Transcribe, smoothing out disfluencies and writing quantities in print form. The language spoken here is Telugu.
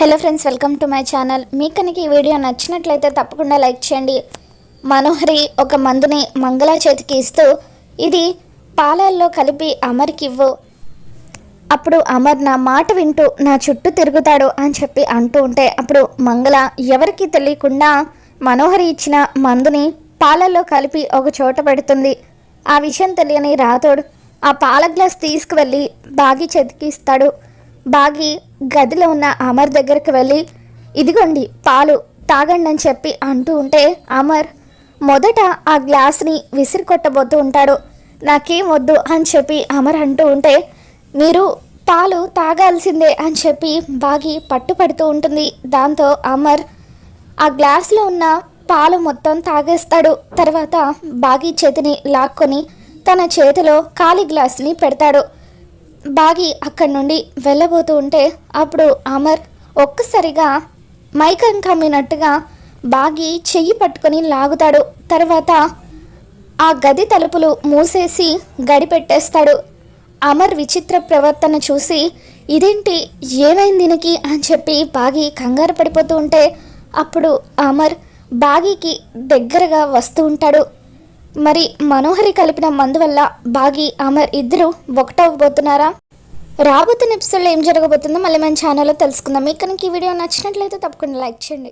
Hello friends, welcome to my channel. మీకు కనుక ఈ వీడియో నచ్చినట్లయితే తప్పకుండా లైక్ చేయండి. మనోహరి ఒక మందుని మంగళ చేతికి ఇస్తూ, ఇది పాలల్లో కలిపి అమర్కి ఇవ్వు, అప్పుడు అమర్ నా మాట వింటూ నా చుట్టూ తిరుగుతాడు అని చెప్పి అంటూ ఉంటే, అప్పుడు మంగళ ఎవరికి తెలియకుండా మనోహరి ఇచ్చిన మందుని పాలల్లో కలిపి ఒక చోట పెడుతుంది. ఆ విషయం తెలియని రాథోడ్ ఆ పాల గ్లాస్ తీసుకువెళ్ళి బాగి చేతికి ఇస్తాడు. బాగి గదిలో ఉన్న అమర్ దగ్గరికి వెళ్ళి, ఇదిగోండి పాలు తాగండి అని చెప్పి అంటూ ఉంటే, అమర్ మొదట ఆ గ్లాస్ని విసిరి కొట్టబోతూ ఉంటాడు. నాకేం వద్దు అని చెప్పి అమర్ అంటూ ఉంటే, మీరు పాలు తాగాల్సిందే అని చెప్పి బాగి పట్టుపడుతూ ఉంటుంది. దాంతో అమర్ ఆ గ్లాస్లో ఉన్న పాలు మొత్తం తాగేస్తాడు. తర్వాత బాగి చేతిని లాక్కొని తన చేతిలో ఖాళీ గ్లాస్ని పెడతాడు. బాగి అక్కడి నుండి వెళ్ళబోతూ ఉంటే, అప్పుడు అమర్ ఒక్కసారిగా మైకం కమ్మినట్టుగా బాగి చెయ్యి పట్టుకొని లాగుతాడు. తర్వాత ఆ గది తలుపులు మూసేసి గడి పెట్టేస్తాడు. అమర్ విచిత్ర ప్రవర్తన చూసి, ఇదేంటి, ఏమైంది దీనికి అని చెప్పి బాగి కంగారు పడిపోతూ ఉంటే, అప్పుడు అమర్ బాగికి దగ్గరగా వస్తూ ఉంటాడు. మరి మనోహరి కలిపిన మందు వల్ల బాగి అమర్ ఇద్దరు ఒకటవబోతున్నారా? రాబోతున్న ఎపిసోడ్లో ఏం జరగబోతుందో మళ్ళీ మన ఛానల్లో తెలుసుకుందాం. మీకు కనుక ఈ వీడియో నచ్చినట్లయితే తప్పకుండా లైక్ చేయండి.